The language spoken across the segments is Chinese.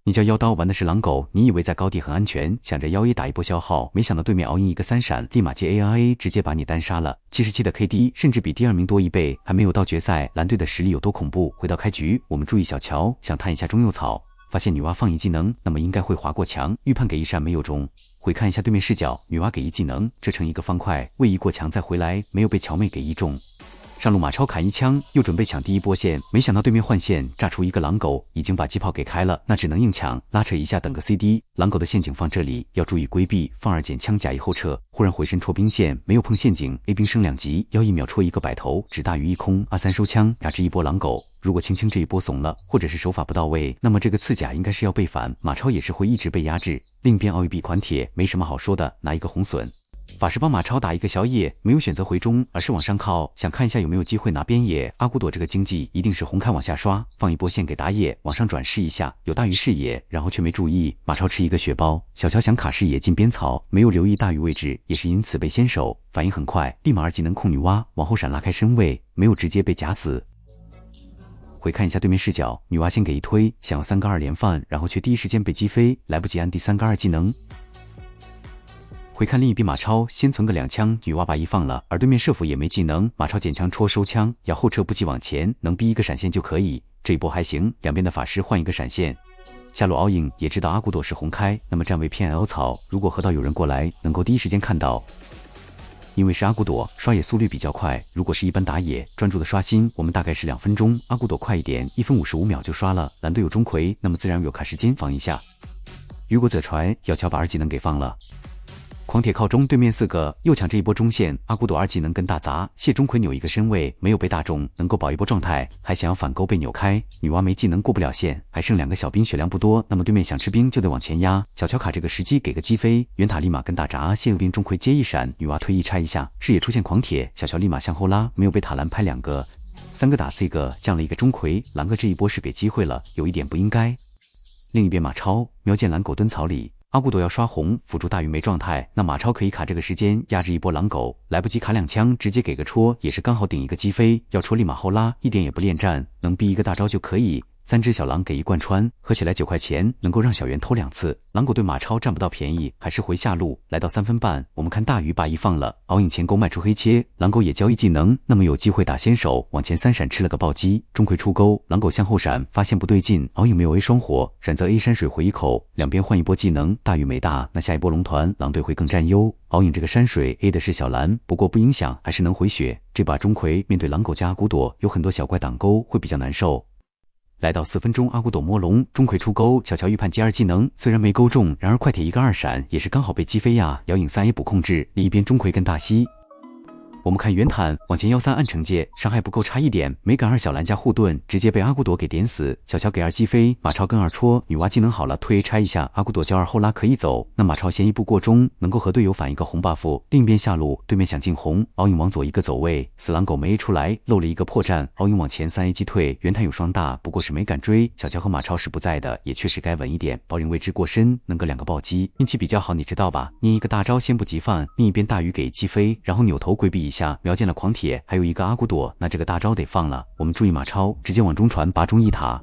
你叫妖刀玩的是狼狗，你以为在高地很安全，想着妖 A 打一波消耗，没想到对面熬赢一个3闪，立马接 ARA 直接把你单杀了。77的 KD 甚至比第2名多1倍，还没有到决赛，蓝队的实力有多恐怖？回到开局，我们注意小乔，想探一下中右草，发现女娲放一技能，那么应该会划过墙，预判给一闪没有中。回看一下对面视角，女娲给一技能，这成一个方块，位移过墙再回来，没有被乔妹给一中。上路马超砍一枪，又准备抢第一波线，没想到对面换线炸出一个狼狗，已经把机炮给开了，那只能硬抢，拉扯一下等个 CD。狼狗的陷阱放这里，要注意规避，放2减枪假一后撤，忽然回身戳兵线，没有碰陷阱 ，A 兵升2级，要1秒戳一个摆头，只大于一空，R3收枪，压制一波狼狗。如果轻轻这一波怂了，或者是手法不到位，那么这个刺甲应该是要被反，马超也是会一直被压制。另一边奥义币团铁没什么好说的，拿一个红隼。法师帮马超打一个小野，没有选择回中，而是往上靠，想看一下有没有机会拿边野。阿古朵这个经济一定是红开往下刷，放一波线给打野，往上转试一下，有大鱼视野，然后却没注意，马超吃一个血包。小乔想卡视野进边草，没有留意大鱼位置，也是因此被先手，反应很快，立马2技能控女娲，往后闪拉开身位，没有直接被夹死。回看一下对面视角，女娲先给一推，想要3个2连放，然后却第一时间被击飞，来不及按第3个2技能。回看另一边马超，先存个2枪，女娲把一放了，而对面射辅也没技能，马超捡枪戳收枪，要后撤不急往前，能逼一个闪现就可以。这一波还行，两边的法师换一个闪现。下路all in也知道阿古朵是红开，那么站位偏 L 草，如果河道有人过来，能够第一时间看到。因为是阿古朵，刷野速率比较快，如果是一般打野，专注的刷新，我们大概是2分钟，阿古朵快一点，1分55秒就刷了。蓝队有钟馗，那么自然有卡时间防一下。雨果则传要乔把2技能给放了。狂铁靠中，对面4个，又抢这一波中线。阿古朵2技能跟大砸，谢钟馗扭一个身位，没有被大中，能够保一波状态，还想要反勾被扭开。女娲没技能过不了线，还剩2个小兵，血量不多，那么对面想吃兵就得往前压。小乔卡这个时机给个击飞，远塔立马跟大闸，谢右边钟馗接一闪，女娲推一拆一下，视野出现狂铁，小乔立马向后拉，没有被塔蓝拍2个，3个打4个，降了一个钟馗，蓝哥这一波是给机会了，有一点不应该。另一边马超瞄见蓝狗蹲草里。阿古朵要刷红，辅助大鱼没状态，那马超可以卡这个时间压制一波狼狗，来不及卡2枪，直接给个戳，也是刚好顶一个击飞，要戳立马后拉，一点也不恋战，能逼一个大招就可以。3只小狼给一贯穿，合起来9块钱，能够让小圆偷2次。狼狗对马超占不到便宜，还是回下路，来到3分半，我们看大鱼把一放了，敖影前勾迈出黑切，狼狗也交易技能，那么有机会打先手，往前3闪吃了个暴击，钟馗出钩，狼狗向后闪，发现不对劲，敖影没有 A 双火，选择 A 山水回一口，两边换一波技能，大鱼没大，那下一波龙团狼队会更占优。敖影这个山水 A 的是小蓝，不过不影响，还是能回血。这把钟馗面对狼狗加阿古朵，有很多小怪挡钩，会比较难受。来到4分钟，阿古朵摸龙，钟馗出钩，小乔预判接2技能，虽然没勾中，然而快铁一个2闪，也是刚好被击飞呀。遥影3A 补控制，另一边钟馗跟大西。我们看圆坦往前13按惩戒，伤害不够差一点，没赶2小蓝加护盾，直接被阿古朵给点死。小乔给2击飞，马超跟2戳，女娲技能好了，推 A 拆一下，阿古朵交2后拉可以走。那马超先一步过中，能够和队友反一个红 buff。另一边下路，对面想进红，敖影往左一个走位，死狼狗没 A 出来，漏了一个破绽，敖影往前3A 击退，圆坦有双大，不过是没敢追。小乔和马超是不在的，也确实该稳一点，保影位置过深，能个2个暴击，运气比较好，你知道吧？捏一个大招先不急放，另一边大鱼给击飞，然后扭头规避一下，瞄见了狂铁，还有一个阿古朵，那这个大招得放了。我们注意马超直接往中传，拔中一塔。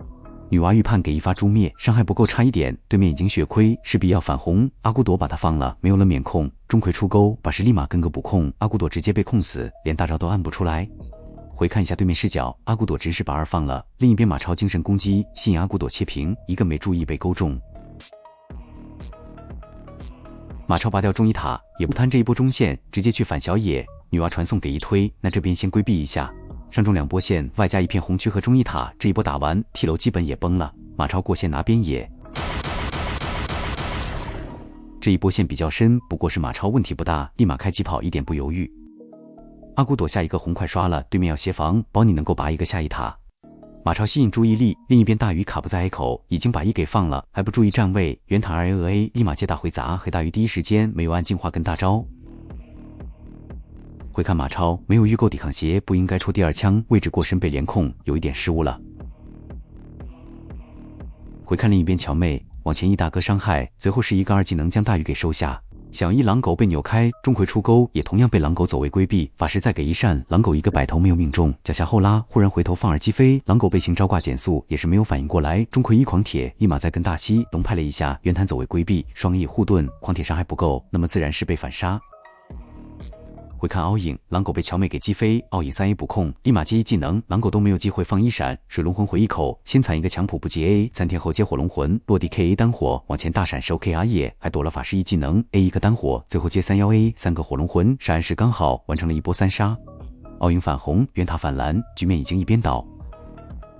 女娲预判给一发诛灭，伤害不够差一点，对面已经血亏，势必要反红。阿古朵把他放了，没有了免控，钟馗出钩，把是立马跟个补控，阿古朵直接被控死，连大招都按不出来。回看一下对面视角，阿古朵直是把2放了，另一边马超精神攻击，吸引阿古朵切屏，一个没注意被勾中。马超拔掉中一塔，也不贪这一波中线，直接去反小野。女娲传送给一推，那这边先规避一下，上中2波线，外加一片红区和中一塔，这一波打完，T 楼基本也崩了。马超过线拿边野，这一波线比较深，不过是马超问题不大，立马开疾跑，一点不犹豫。阿古朵下一个红快刷了，对面要协防，保你能够拔一个下一塔。马超吸引注意力，另一边大鱼卡不在 A 口，已经把1给放了，还不注意站位，圆塔 2A 立马接大回砸，黑大鱼第一时间没有按进化跟大招。回看马超没有预购抵抗鞋，不应该戳第2枪，位置过深被连控，有一点失误了。回看另一边乔妹往前一大哥伤害，随后是一个2技能将大鱼给收下。想要一狼狗被扭开，钟馗出钩也同样被狼狗走位规避。法师再给一扇，狼狗一个摆头没有命中，脚下后拉，忽然回头放耳击飞，狼狗被行招挂减速，也是没有反应过来。钟馗一狂铁，立马再跟大西龙拍了一下，圆弹走位规避，双翼护盾，狂铁伤害不够，那么自然是被反杀。回看凹影，狼狗被乔美给击飞，奥影3A 补控，立马接一技能，狼狗都没有机会放一闪，水龙魂回一口，先惨一个强普不及 AA，3天后接火龙魂，落地 KA 单火，往前大闪收 K 阿叶，还躲了法师一技能 A 一个单火，最后接31A 3个火龙魂，闪时刚好完成了一波3杀。奥影反红，圆塔反蓝，局面已经一边倒。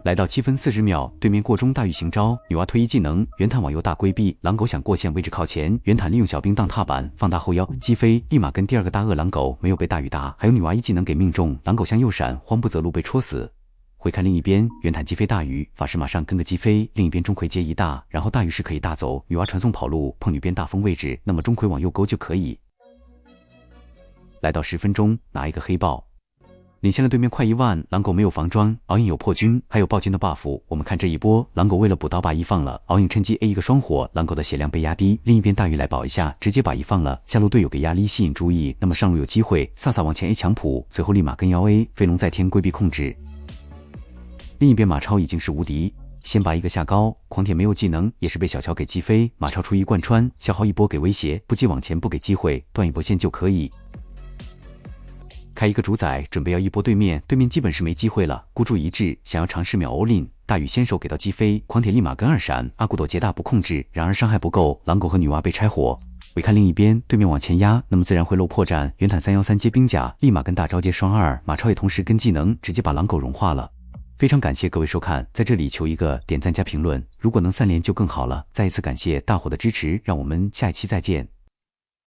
来到7分40秒，对面过中大玉行招，女娲推一技能，圆弹往右大规避，狼狗想过线位置靠前，圆弹利用小兵当踏板，放大后腰击飞，立马跟第二个大鳄狼狗没有被大雨打，还有女娲一技能给命中，狼狗向右闪，慌不择路被戳死。回看另一边，圆弹击飞大鱼，法师马上跟个击飞，另一边钟馗接一大，然后大鱼是可以大走，女娲传送跑路，碰女边大风位置，那么钟馗往右勾就可以。来到10分钟，拿一个黑豹。领先了对面快1万，狼狗没有防装，敖影有破军，还有暴君的 buff。我们看这一波，狼狗为了补刀把一放了，敖影趁机 A 一个双火，狼狗的血量被压低。另一边大鱼来保一下，直接把一放了，下路队友给压力吸引注意，那么上路有机会，飒飒往前 A 强普，随后立马跟腰 A 飞龙在天规避控制。另一边马超已经是无敌，先拔一个下高，狂铁没有技能，也是被小乔给击飞，马超出一贯穿，消耗一波给威胁，不急往前不给机会，断一波线就可以。开一个主宰，准备要一波对面基本是没机会了。孤注一掷，想要尝试秒欧令，大雨先手给到击飞，狂铁立马跟2闪，阿古朵截大不控制，然而伤害不够，狼狗和女娲被拆火。回看另一边，对面往前压，那么自然会漏破绽。圆坦313接兵甲，立马跟大招接双2，马超也同时跟技能，直接把狼狗融化了。非常感谢各位收看，在这里求一个点赞加评论，如果能3连就更好了。再一次感谢大伙的支持，让我们下一期再见。